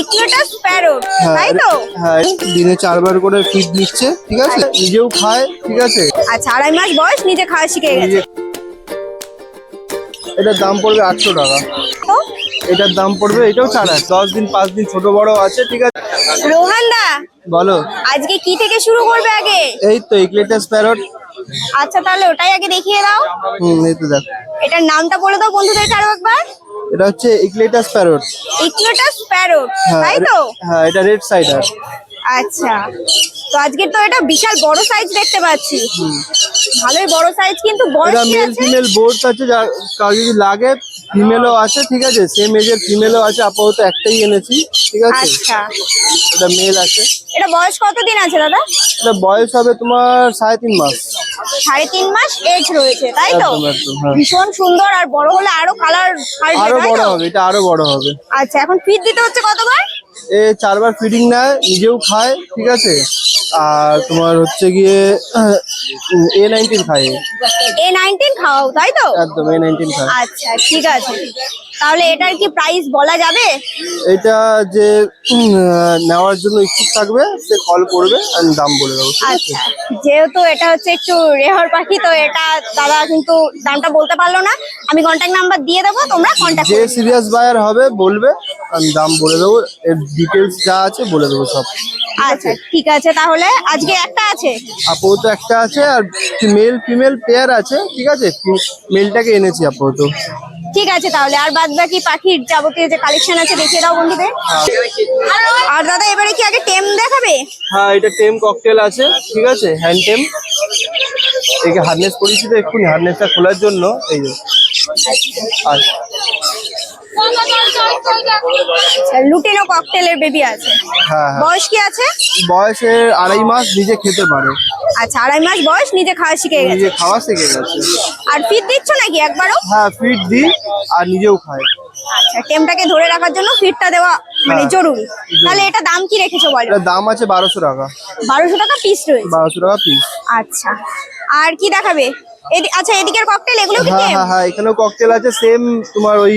ইকুয়েটাস parrot, তাই তো? হ্যাঁ, দিনে 4 বার করে ফিড নিচ্ছে, ঠিক আছে, নিজেও খায়, ঠিক আছে। আচ্ছা, 2.5 মাস বয়স, নিজে খাওয়া শিখে গেছে। এটার দাম পড়বে 800 টাকা। তো এটার দাম পড়বে, এটাও 4 10 দিন 5 দিন ছোট বড় আছে, ঠিক আছে। রোহান দা, বলো আজকে কি থেকে শুরু করবে আগে? এই তো ইকুয়েটাস প্যারট। আচ্ছা, তাহলে ওটাই আগে দেখিয়ে দাও। এই তো দেখ। এটার নামটা বলে দাও বন্ধুদেরকে আরো একবার। এটা হচ্ছে ইকুয়েটাস প্যারট। ইকুয়েটাস প্যারট, তাই তো? হ্যাঁ, এটা রেড সাইডার। আচ্ছা, তো আজকে তো এটা বিশাল বড় সাইজ দেখতে পাচ্ছি। ভালোই বড় সাইজ, কিন্তু বয়স এটা কি মেল আছে? ফিমেল বোর্ড আছে, যার কার যদি লাগে ফিমেলও আছে, ঠিক আছে, সেম এজের ফিমেলও আছে, আপাতত একটাই এনেছি, ঠিক আছে। আচ্ছা, এটা মেল আছে। এটা বয়স কতদিন আছে দাদা? এটা বয়স হবে তোমার 3.5 মাস। 3.5 মাস এজ রয়েছে, তাই তো? একদম একদম, হ্যাঁ। ভীষণ সুন্দর, আর বড় হলে আরো কালার আরো বড় হবে, এটা আরো বড় হবে। আচ্ছা, এখন ফিড দিতে হচ্ছে কতবার? 4 বার ফিডিং নেয়, নিজেও খায়, ঠিক আছে। আর তোমার হচ্ছে গিয়ে A19 খায়। A19 খাওয়াও, তাই তো? একদম A19 খায়। আচ্ছা, ঠিক আছে। তাহলে এটার কি প্রাইস বলা যাবে? এটা যে নেওয়ার জন্য ইচ্ছুক থাকবে সে কল করবে, আমি দাম বলে দেবো, ঠিক আছে। আচ্ছা, যেহেতু এটা হচ্ছে একটু রেহার পাখি, তো এটা দাদা কিন্তু দামটা বলতে পারলো না। আমি কন্ট্যাক্ট নাম্বার দিয়ে দেবো, তোমরা কন্ট্যাক্ট যে করে নিও। সিরিয়াস বায়ার হবে বলবে, আমি দাম বলে দেবো, এর ডিটেলস যা আছে বলে দেবো সব। আচ্ছা, ঠিক আছে। তাহলে আজকে একটা আছে? আপাতত একটা আছে, আর মেল ফিমেল পেয়ার আছে, ঠিক আছে। মেলটাকে এনেছি আপাতত। ঠিক আছে, তাহলে আর বাদ বাকি পাখির যাবতীয় যে কালেকশন আছে দেখিয়ে দাও বন্ধুদের। আর দাদা, এবারে কি আগে টেম দেখাবে? হ্যাঁ, এটা টেম ককটেল আছে, ঠিক আছে, হ্যান্ড টেম। একে হার্নেস করেছি তো এক্ষুনি, হার্নেসটা খোলার জন্য এই যে। আচ্ছা, লুটিনো ককটেলের বেবি আছে। হ্যাঁ হ্যাঁ, বয়স কি আছে? বয়সের 2.5 মাস, নিজে খেতে পারে। আচ্ছা, 2.5 মাস বয়স, নিজে খাওয়া শিখে গেছে। নিজে খাওয়া শিখে গেছে। আর ফিড দিচ্ছ নাকি একবারও? হ্যাঁ, ফিড দিই আর নিজেও খায়। আচ্ছা, টেমটাকে ধরে রাখার জন্য ফিডটা দেওয়া মানে হ্যাঁ, জরুরি। তাহলে এটা দাম কি রেখেছো বলো? এটার দাম আছে 1200 টাকা। 1200 টাকা পিস রয়েছে। 1200 টাকা পিস। আচ্ছা, আর কি দেখাবে? আচ্ছা, এদিকের ককটেল এগুলো কি হ্যাঁ টেম? হ্যাঁ হ্যাঁ, এখানেও ককটেল আছে, সেম তোমার ওই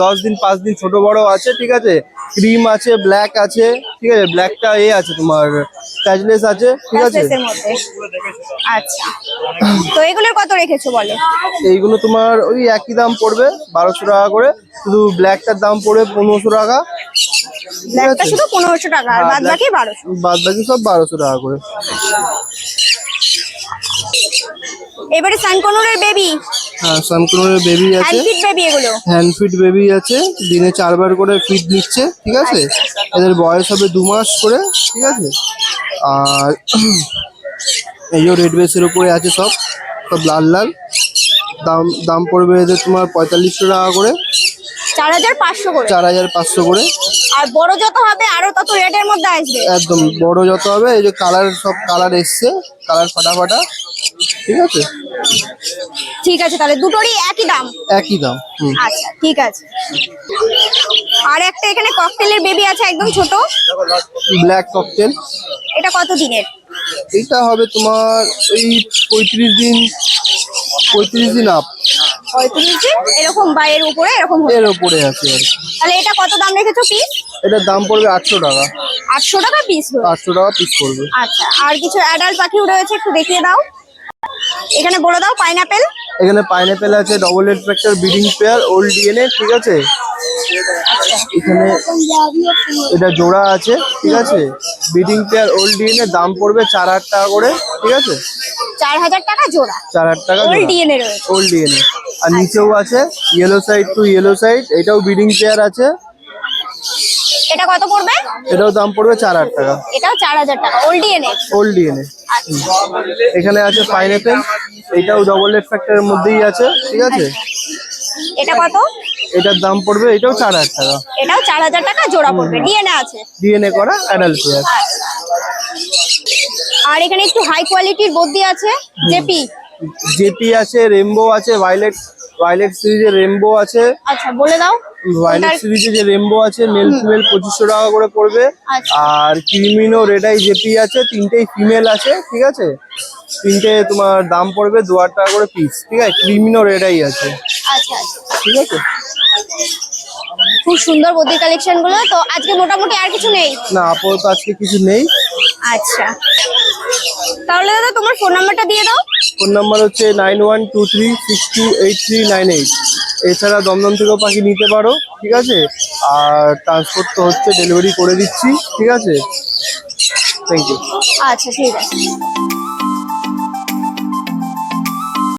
10 দিন 5 দিন ছোট বড় আছে, ঠিক আছে। ক্রিম আছে, ব্ল্যাক আছে, ঠিক আছে, ব্ল্যাকটা আছে তোমার ক্যাজলেস আছে, ঠিক আছে। এর মধ্যে। আচ্ছা, তো এগুলোর কত রেখেছো বলো? এইগুলো তোমার ওই একই দাম পড়বে, 1200 টাকা করে। শুধু ব্ল্যাকটার দাম পড়বে 1500 টাকা। ব্ল্যাকটা শুধু 1500 টাকা, আর হ্যাঁ, বাদ বাকি 1200। বাদ বাকি সব 1200 টাকা করে। এবারে সানকনুরের বেবি। হ্যাঁ, সানকুনের বেবি আছে, হ্যান্ড ফিড বেবি এগুলো। হ্যান্ড ফিড বেবি আছে, দিনে 4 বার করে ফিড নিচ্ছে, ঠিক আছে। এদের বয়স হবে 2 মাস করে, ঠিক আছে। আর এই যে রেড বেসের উপরে আছে, সব সব লাল লাল। দাম পড়বে এদের তোমার 4500 টাকা করে। 4500 করে। 4500 করে। আর বড় যত হবে আরো তত রেটের মধ্যে আসবে। একদম বড় যত হবে, এই যে কালার, সব কালার এসছে, কালার ফাটা, ঠিক আছে। ঠিক আছে, তাহলে দুটোরই একই দাম? একই দাম। আচ্ছা, ঠিক আছে। আর একটা এখানে ককটেলের বেবি আছে, একদম ছোট। Black cocktail. এটা কত দিনের? এটা হবে তোমার ওই 35 দিন, 35 দিন আপ। 35 দিন এরকম, বা এর উপরে এরকম হবে। এর উপরে আছে আর কি। তাহলে এটা কত দাম রেখেছো পিস? এটার দাম পড়বে 800 টাকা। 800 টাকা পিস? 800 টাকা পিস পড়বে। আচ্ছা, আর কিছু অ্যাডাল্ট পাখিও রয়েছে, একটু দেখিয়ে দাও। এখানে বলে দাও। পাইনাপেল। এখানে পাইনাপেল আছে, double head factor breeding pair, old DNA, ঠিক আছে। এখানে এটা জোড়া আছে, ঠিক আছে, ব্রিডিং পেয়ার ওল্ড ডিএনএ, দাম পড়বে 4000 টাকা করে, ঠিক আছে। 4000 টাকা জোড়া? 4000 টাকা ওল্ড ডিএনএ রয়েছে। Old DNA. আর নিচেও আছে yellow side to yellow side, এটাও ব্রিডিং পেয়ার আছে। এটা কত পড়বে? এটাও দাম পড়বে 4000 টাকা। এটাও 4000 টাকা, ওল্ড ডিএনএ। Old DNA. এখানে আছে পাইনাপেল, এটাও ডবল হেড ফ্যাক্টরের মধ্যেই আছে, ঠিক আছে। এটা কত? এটার দাম পড়বে, এটাও 4000 টাকা। এটাও 4000 টাকা জোড়া পড়বে, ডিএনএ আছে। ডিএনএ করা অ্যাডাল্ট পেয়ার। আর এখানে একটু হাই কোয়ালিটির বদ্দি আছে, জেপি আছে, রেমবো আছে, ভায়োলেট সিরিজের রেমবো আছে। আচ্ছা, বলে দাও। ভায়োলেট সিরিজে যে রেমবো আছে, মেল ফিমেল 2500 টাকা করে পড়বে। আচ্ছা। আর ক্রিমিনো রেড আই জেপি আছে, তিনটেই ফিমেল আছে, ঠিক আছে। তিনটে তোমার দাম পড়বে 2000 টাকা করে পিস, ঠিক আছে। ক্রিমিনো রেড আই আছে, আচ্ছা, ঠিক আছে। খুব সুন্দর বদ্রি কালেকশন গুলো। তো আজকে মোটামুটি আর কিছু নেই? না, আপাতত আজকে কিছু নেই। আচ্ছা, তাহলে দাদা তোমার ফোন নাম্বারটা দিয়ে দাও। ফোন নাম্বার হচ্ছে 9123628398। এছাড়া দমদম থেকেও পাখি নিতে পারো, ঠিক আছে। আর ট্রান্সপোর্ট তো হচ্ছে, ডেলিভারি করে দিচ্ছি, ঠিক আছে। Thank you. আচ্ছা, ঠিক আছে।